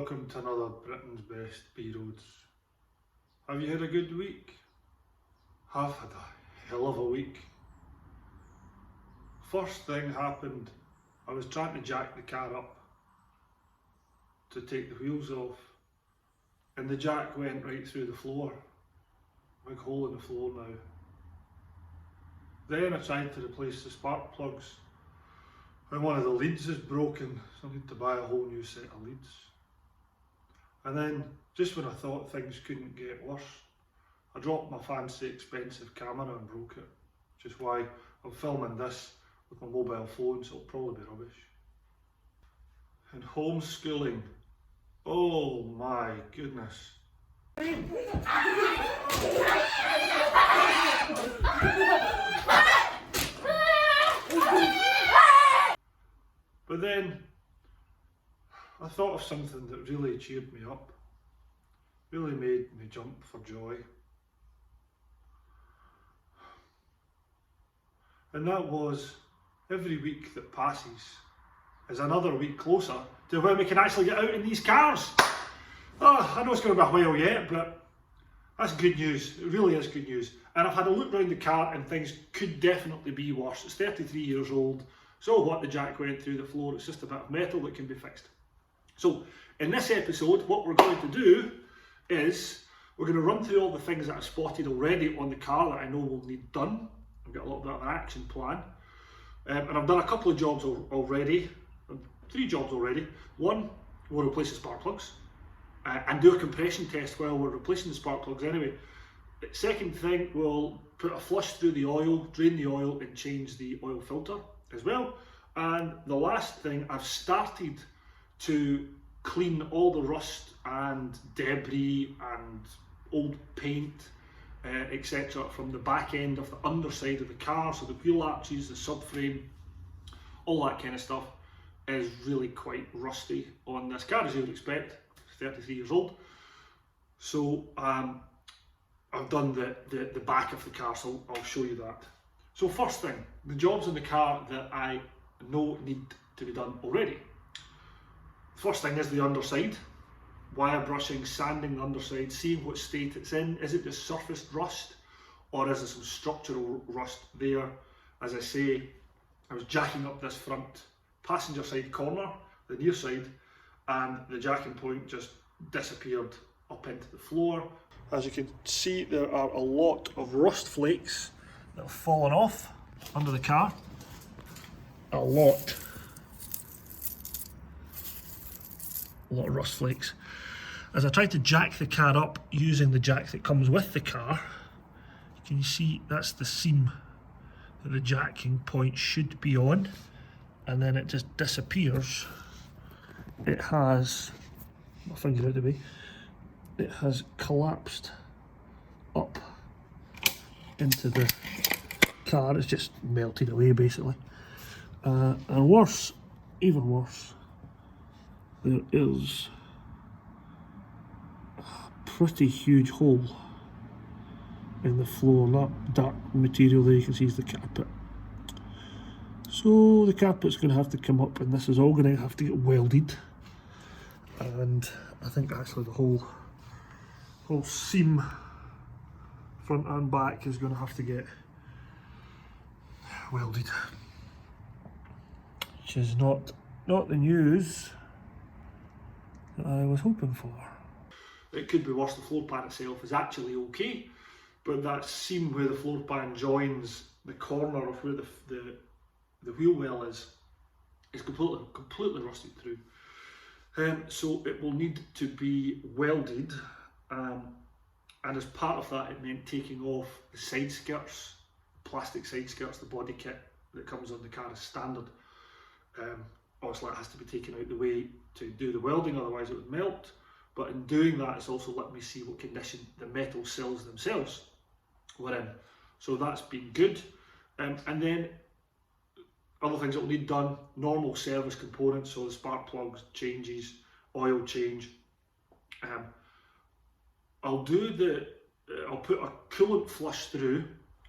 welcome to another Britain's Best B Roads. Have you had a good week? I've had a hell of a week. First thing happened, I was trying to jack the car up to take the wheels off, and the jack went right through the floor. Big hole in the floor now. Then I tried to replace the spark plugs, and one of the leads is broken, so I need to buy a whole new set of leads. And then, just when I thought things couldn't get worse, I dropped my fancy expensive camera and broke it, which is why I'm filming this with my mobile phone, so it'll probably be rubbish. And homeschooling, oh my goodness. But then I thought of something that really cheered me up, really made me jump for joy. And that was, every week that passes is another week closer to when we can actually get out in these cars. Oh, I know it's going to be a while yet, but that's good news. It really is good news. And I've had a look around the car and things could definitely be worse. It's 33 years old. So what, the jack went through the floor, it's just a bit of metal that can be fixed. So in this episode, what we're going to do is we're going to run through all the things that I've spotted already on the car that I know will need done. I've got a little bit of an action plan. And I've done a couple of jobs already, 3 jobs already. One, we'll replace the spark plugs and do a compression test while we're replacing the spark plugs anyway. Second thing, we'll put a flush through the oil, drain the oil and change the oil filter as well. And the last thing, I've started to clean all the rust and debris and old paint, etc. from the back end of the underside of the car, so the wheel arches, the subframe, all that kind of stuff is really quite rusty on this car, as you would expect. It's 33 years old. So I've done the back of the car, so I'll show you that. So first thing, the jobs in the car that I know need to be done already. First thing is the underside. Wire brushing, sanding the underside, seeing what state it's in. Is it just surface rust or is there some structural rust there? As I say, I was jacking up this front passenger side corner, the near side, and the jacking point just disappeared up into the floor. As you can see, there are a lot of rust flakes that have fallen off under the car. A lot of rust flakes. As I tried to jack the car up using the jack that comes with the car, can you see that's the seam that the jacking point should be on, and then it just disappears. It has, my finger out of the way, it has collapsed up into the car. It's just melted away basically. And worse, even worse, there is a pretty huge hole in the floor. That dark material there you can see is the carpet. So the carpet's going to have to come up, and this is all going to have to get welded. And I think actually the whole seam, front and back, is going to have to get welded, which is not the news that I was hoping for. It could be worse. The floor pan itself is actually okay, but that seam where the floor pan joins the corner of where the wheel well is completely rusted through. So it will need to be welded, and as part of that it meant taking off the side skirts, plastic side skirts, the body kit that comes on the car as standard. Obviously it has to be taken out the way to do the welding, otherwise it would melt. But in doing that, it's also let me see what condition the metal cells themselves were in. So that's been good. And then other things that will need done, normal service components, so the spark plugs, changes, oil change. I'll put a coolant flush through,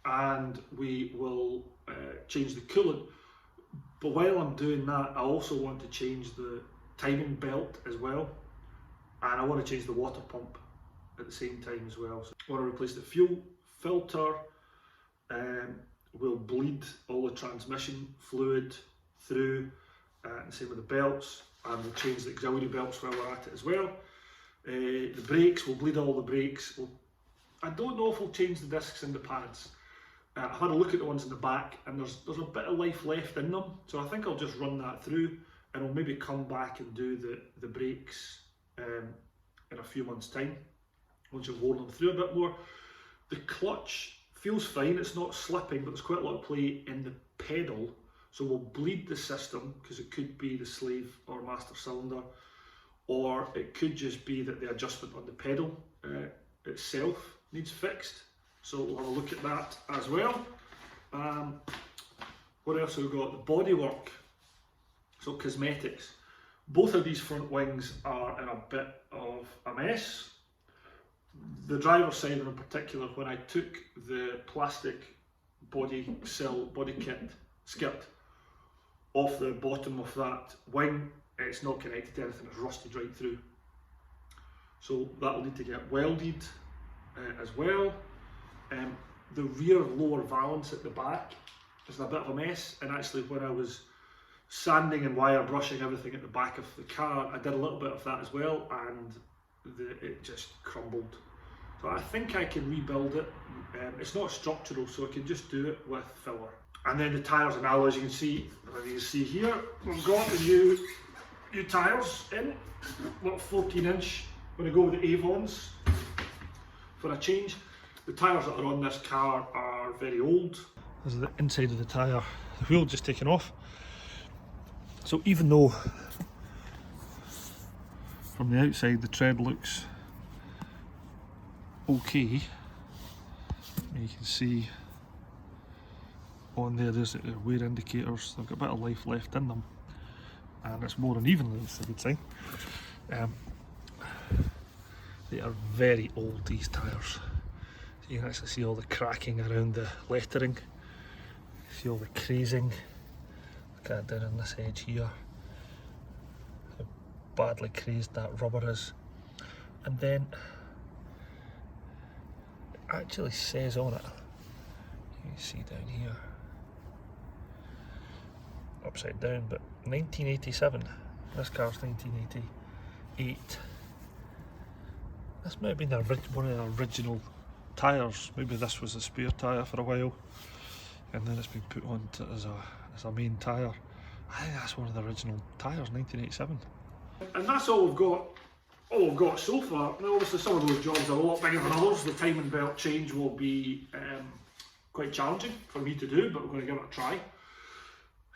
and we will change the coolant. But while I'm doing that, I also want to change the timing belt as well. and I want to change the water pump at the same time as well. So I want to replace the fuel filter, we'll bleed all the transmission fluid through, and same with the belts, and we'll change the auxiliary belts while we're at it as well. The brakes, we'll bleed all the brakes. I don't know if we'll change the discs and the pads. I've had a look at the ones in the back, and there's a bit of life left in them, so I think I'll just run that through, and I'll maybe come back and do the brakes in a few months' time, once I've worn them through a bit more. The clutch feels fine, it's not slipping, but there's quite a lot of play in the pedal, so we'll bleed the system, because it could be the slave or master cylinder, or it could just be that the adjustment on the pedal itself needs fixed. So we'll have a look at that as well. What else have we got? The bodywork, so cosmetics. Both of these front wings are in a bit of a mess. The driver's side in particular, when I took the plastic body kit skirt off the bottom of that wing, it's not connected to anything, it's rusted right through. So that'll need to get welded as well. The rear lower valance at the back is in a bit of a mess, and actually when I was sanding and wire brushing everything at the back of the car, I did a little bit of that as well, and it just crumbled. So I think I can rebuild it. It's not structural, so I can just do it with filler. And then the tyres and alloys, you can see here, we've got the new tyres in, about 14-inch. I'm going to go with the Avons for a change. The tyres that are on this car are very old. This is the inside of the tyre, the wheel just taken off. So even though from the outside the tread looks okay, you can see on there's the wear indicators, they've got a bit of life left in them, and it's more uneven, that's a good sign. They are very old, these tyres. You can actually see all the cracking around the lettering, see all the crazing. Look at that down on this edge here, how badly crazed that rubber is. And then it actually says on it, you can see down here, upside down, but 1987, this car's 1988. This might have been one of the original tyres. Maybe this was a spare tyre for a while, and then it's been put on as a main tyre. I think that's one of the original tyres, 1987. And that's all we've got so far. Now obviously some of those jobs are a lot bigger than others. The timing belt change will be quite challenging for me to do, but we're going to give it a try.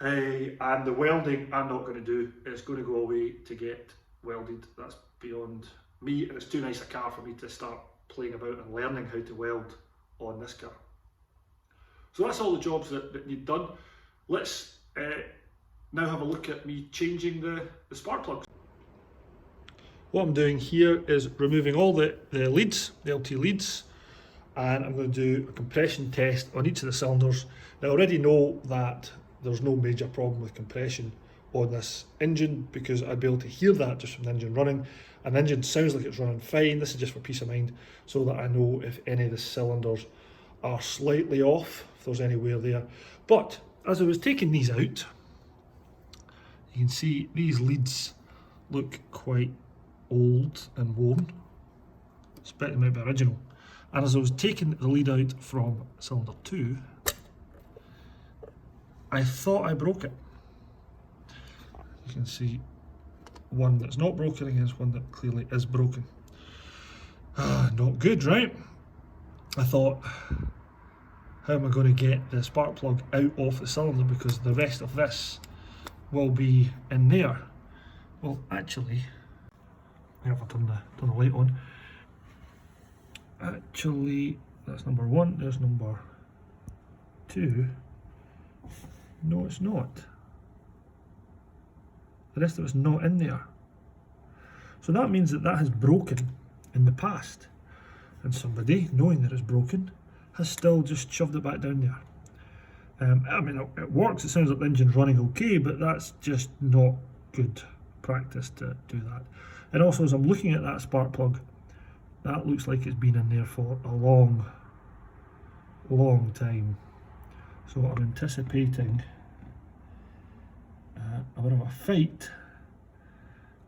And the welding I'm not going to do, it's going to go away to get welded. That's beyond me, and it's too nice a car for me to start playing about and learning how to weld on this car. So that's all the jobs that need done. Let's now have a look at me changing the spark plugs. What I'm doing here is removing all the leads, the LT leads, and I'm going to do a compression test on each of the cylinders. Now I already know that there's no major problem with compression on this engine, because I'd be able to hear that just from the engine running, and the engine sounds like it's running fine. This is just for peace of mind, so that I know if any of the cylinders are slightly off, if there's any wear there. But as I was taking these out, you can see these leads look quite old and worn. I expect they might be original. And as I was taking the lead out from cylinder 2, I thought I broke it. You can see one that's not broken against one that clearly is broken. Not good, right? I thought, how am I going to get the spark plug out of the cylinder, because the rest of this will be in there. Well, actually, if I turn the light on, actually that's number 1, there's number 2. No, it's not. The rest of it's not in there. So that means that has broken in the past, and somebody, knowing that it's broken, has still just shoved it back down there. I mean, it works, it sounds like the engine's running okay, but that's just not good practice to do that. And also, as I'm looking at that spark plug, that looks like it's been in there for a long time. So I'm anticipating a bit of a fight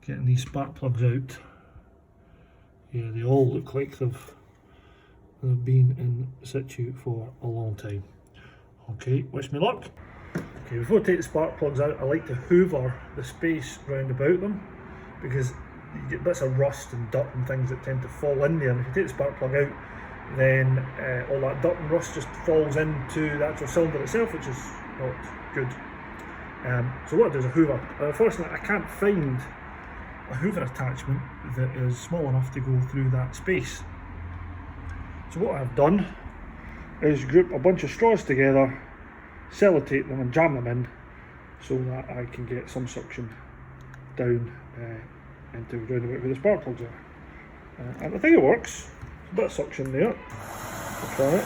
getting these spark plugs out. Yeah, they all look like they've been in situ for a long time. Okay, wish me luck. Okay, before I take the spark plugs out, I like to hoover the space round about them, because you get bits of rust and dirt and things that tend to fall in there, and if you take the spark plug out, then all that dirt and rust just falls into the actual cylinder itself, which is not good. So what I do is a hoover. Unfortunately, I can't find a hoover attachment that is small enough to go through that space. So what I've done is group a bunch of straws together, sellotape them and jam them in, so that I can get some suction down into round about where the spark plugs are. And I think it works. A bit of suction there. I'll try it.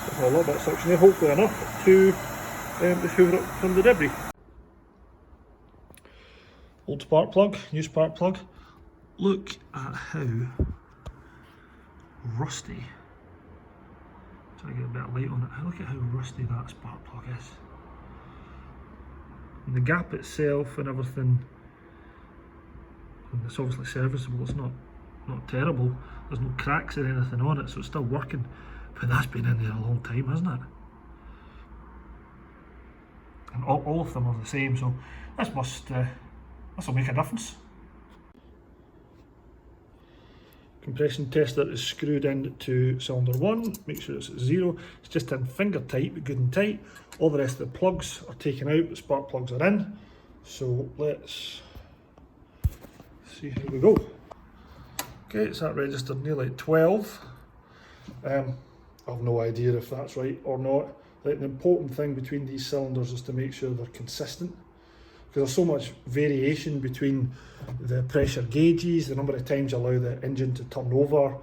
There's a little bit of suction there, hopefully enough to just hoover up some of the debris. Old spark plug, new spark plug. Look at how rusty. Try to get a bit of light on it. Look at how rusty that spark plug is. And the gap itself and everything, and it's obviously serviceable, it's not terrible. There's no cracks or anything on it, so it's still working. But that's been in there a long time, hasn't it? And all of them are the same, so this will make a difference. Compression tester is screwed into cylinder 1, make sure it's at 0. It's just in finger tight, but good and tight. All the rest of the plugs are taken out, the spark plugs are in. So let's see how we go. Okay, it's that registered nearly at 12. I have no idea if that's right or not. Like, the important thing between these cylinders is to make sure they're consistent, because there's so much variation between the pressure gauges, the number of times you allow the engine to turn over,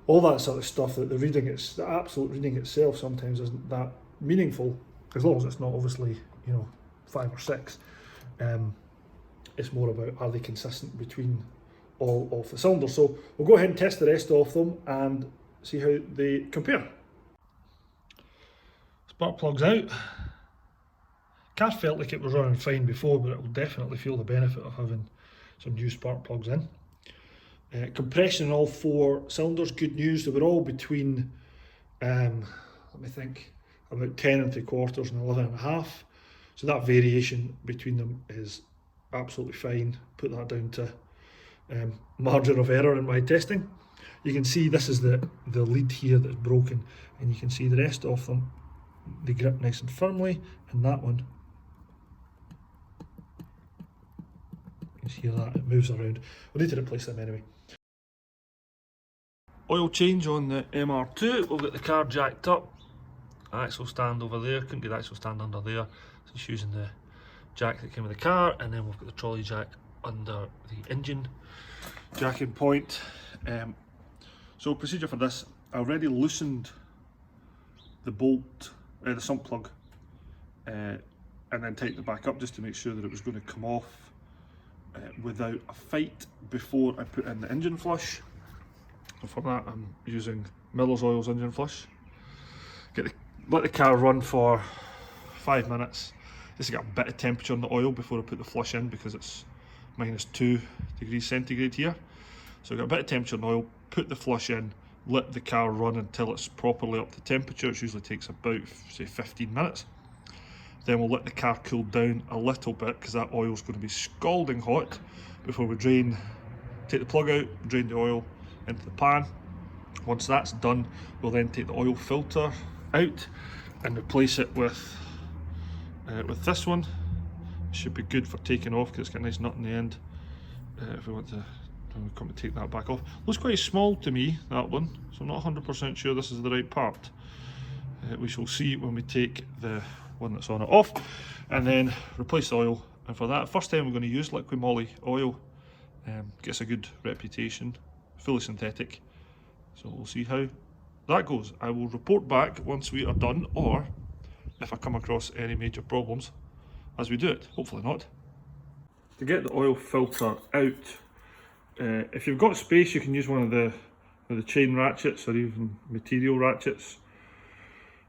all that sort of stuff, that the absolute reading itself sometimes isn't that meaningful, as long as it's not obviously, 5 or 6. It's more about, are they consistent between all of the cylinders. So we'll go ahead and test the rest of them and see how they compare. Spark plugs out. Car felt like it was running fine before, but it will definitely feel the benefit of having some new spark plugs in. Compression in all 4 cylinders, good news. They were all between, let me think, about 10 3/4 and 11.5. So that variation between them is absolutely fine. Put that down to margin of error in my testing. You can see this is the lead here that's broken, and you can see the rest of them, they grip nice and firmly, and that one, you can hear that, it moves around. We'll need to replace them anyway. Oil change on the MR2. We'll get the car jacked up. Axle stand over there, couldn't get the axle stand under there, so just using the jack that came with the car, and then we've got the trolley jack under the engine jacking point. So procedure for this, I already loosened the bolt, the sump plug, and then tightened it back up just to make sure that it was going to come off without a fight before I put in the engine flush. And for that I'm using Miller's Oil's engine flush. Let the car run for 5 minutes just to get a bit of temperature on the oil before I put the flush in, because it's -2 degrees centigrade here. So I got a bit of temperature on the oil, put the flush in, let the car run until it's properly up to temperature. It usually takes about, say, 15 minutes. Then we'll let the car cool down a little bit, because that oil's going to be scalding hot, before we take the plug out, drain the oil into the pan. Once that's done, we'll then take the oil filter out and replace it with this one. It should be good for taking off, because it's got a nice nut in the end. If we want to come and take that back off. Looks quite small to me, that one, so I'm not 100% sure this is the right part. We shall see when we take the one that's on it off, and then replace the oil. And for that, first time we're going to use liquid moly oil. Gets a good reputation, fully synthetic, so we'll see how that goes. I will report back once we are done, or if I come across any major problems as we do it. Hopefully not. to get the oil filter out, if you've got space, you can use one of the chain ratchets or even material ratchets.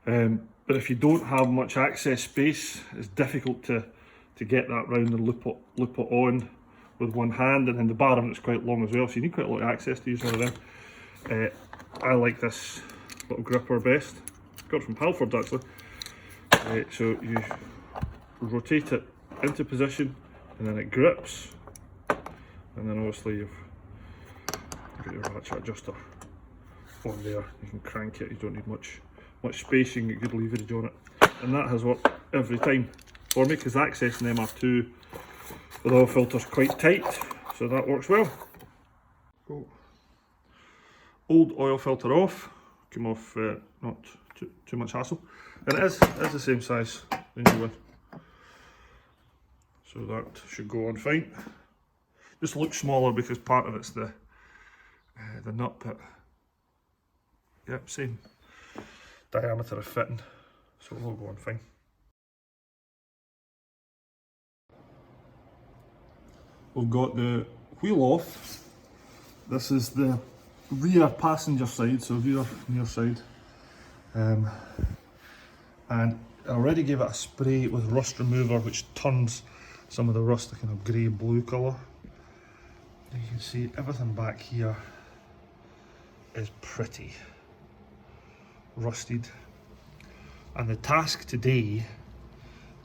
But if you don't have much access space, it's difficult to get that round and loop it on with one hand, and then the bar on it's quite long as well, so you need quite a lot of access to use one of them. I like this little gripper best. Got it from Halford actually. So you rotate it into position, and then it grips, and then obviously you've got your ratchet adjuster on there. You can crank it. You don't need much space. You can get good leverage on it, and that has worked every time for me because accessing MR2 with oil filters quite tight, so that works well. Go. Old oil filter off. Came off not too much hassle, and it is the same size the new one, so that should go on fine. Just looks smaller because part of it's the nut, but yep, same diameter of fitting, so it will go on fine. We've got the wheel off. This is the rear passenger side, so rear near side. And I already gave it a spray with rust remover, which turns some of the rust a kind of grey blue colour. You can see everything back here is pretty rusted, and the task today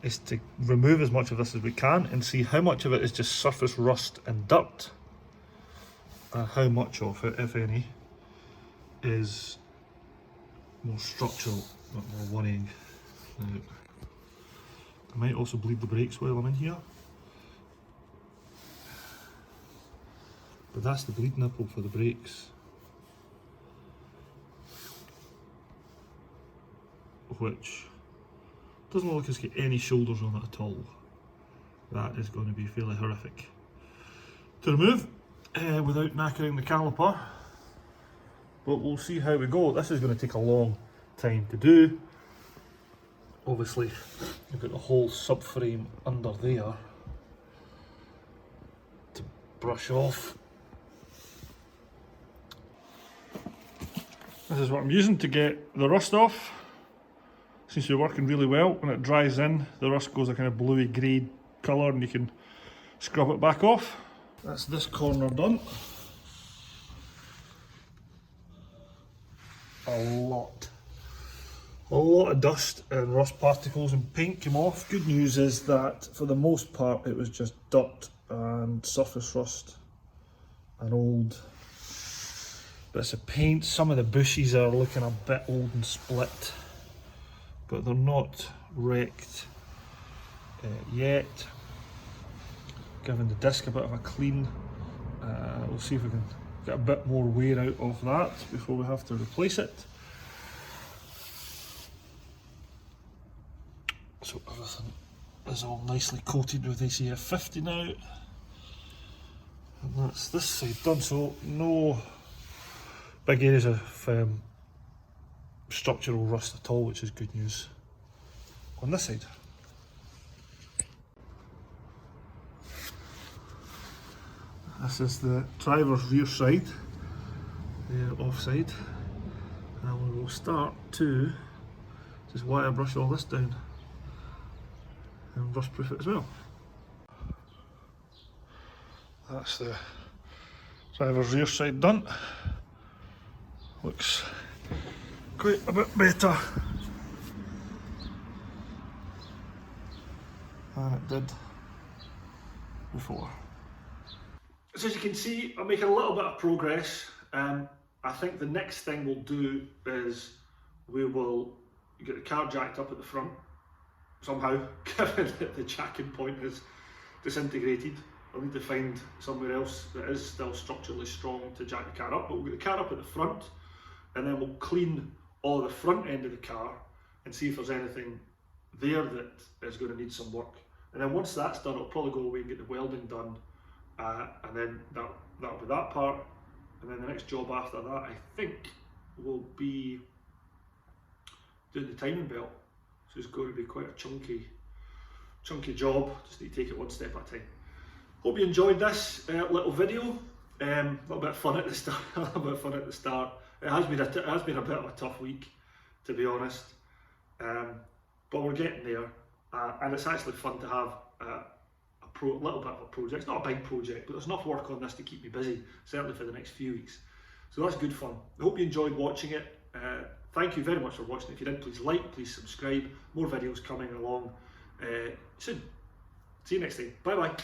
is to remove as much of this as we can and see how much of it is just surface rust and dirt, and how much of it, if any, is more structural, not more worrying. Now, I might also bleed the brakes while I'm in here, but that's the bleed nipple for the brakes, which doesn't look like it's got any shoulders on it at all. That is going to be fairly horrific to remove without knackering the caliper, but we'll see how we go. This is going to take a long time to do. Obviously, you've got the whole subframe under there to brush off. This is what I'm using to get the rust off. Seems to be working really well. When it dries in, the rust goes a kind of bluey grey colour, and you can scrub it back off. That's this corner done. A lot of dust and rust particles and paint came off. Good news is that for the most part it was just dirt and surface rust and old bits of paint. Some of the bushes are looking a bit old and split, but they're not wrecked yet. Giving the disc a bit of a clean. We'll see if we can get a bit more wear out of that before we have to replace it. So everything is all nicely coated with ACF 50 now, and that's this side done. So no big areas of structural rust at all, which is good news on this side. This is the driver's rear side, the offside, and we will start to just wire brush all this down and rust proof it as well. That's the driver's rear side done. Looks quite a bit better than it did before. So as you can see, I'm making a little bit of progress. I think the next thing we'll do is we will get the car jacked up at the front somehow, given that the jacking point is disintegrated. I'll need to find somewhere else that is still structurally strong to jack the car up, but we'll get the car up at the front, and then we'll clean all the front end of the car and see if there's anything there that is going to need some work. And then once that's done, I'll probably go away and get the welding done, and then that'll be that part. And then the next job after that, I think, will be doing the timing belt. So it's going to be quite a chunky job. Just need to take it one step at a time. Hope you enjoyed this little video. A little bit of fun at the start. A little bit of fun at the start. It has been a bit of a tough week, to be honest. But we're getting there, and it's actually fun to have a little bit of a project. It's not a big project, but there's enough work on this to keep me busy, certainly for the next few weeks. So that's good fun. I hope you enjoyed watching it. Thank you very much for watching. If you did, please like, please subscribe. More videos coming along soon. See you next time. Bye bye.